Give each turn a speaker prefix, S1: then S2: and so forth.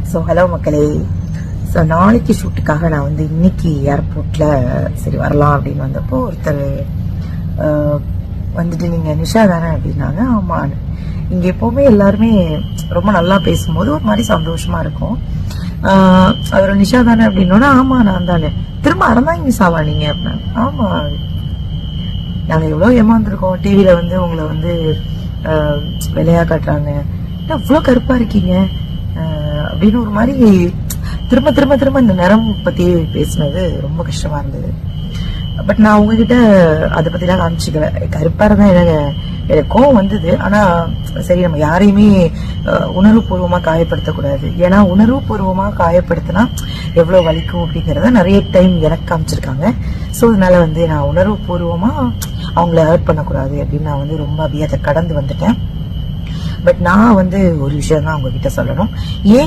S1: So hello மக்களே. So நாளைக்கு ஷூட்டுக்காக நான் வந்து இன்னைக்கு ஏர்போர்ட்ல சரி வரலாம் அப்படின்னு வந்தப்போ ஒருத்தர் வந்துட்டு நீங்க நிஷா தானே அப்படின்னாங்க. ஆமான்னு. இங்க எப்பவுமே எல்லாருமே ரொம்ப நல்லா பேசும்போது ஒரு மாதிரி சந்தோஷமா இருக்கும். அவர் நிஷா தானே அப்படின்னோன்னா ஆமா நான் தானே. திரும்ப அறந்தாங்க நிஷாவா நீங்க அப்படின்னாங்க. ஆமா, நாங்க எவ்வளவு ஏமாந்துருக்கோம். டிவில வந்து உங்களை வந்து விலையா காட்டுறாங்க, அவ்வளோ கருப்பா இருக்கீங்க அப்படின்னு ஒரு மாதிரி திரும்ப திரும்ப திரும்ப இந்த நிறம் பத்தி பேசினது ரொம்ப கஷ்டமா இருந்தது. பட் நான் உங்ககிட்ட அதை பத்திலாம் காமிச்சிக்கல. கருப்பா இருந்தா எனக்கு கோவம் வந்தது. ஆனா சரி, நம்ம யாரையுமே உணர்வுபூர்வமா காயப்படுத்தக்கூடாது. ஏன்னா உணர்வுபூர்வமா காயப்படுத்தினா எவ்வளவு வலிக்கும் அப்படிங்கறத நிறைய டைம் எனக்கு காமிச்சிருக்காங்க. ஸோ அதனால வந்து நான் உணர்வுபூர்வமா அவங்கள ஹர்ட் பண்ணக்கூடாது அப்படின்னு நான் வந்து ரொம்ப அப்படியே அதை கடந்து வந்துட்டேன். பட் நான் வந்து ஒரு விஷயம் தான் உங்ககிட்ட சொல்லணும். ஏன்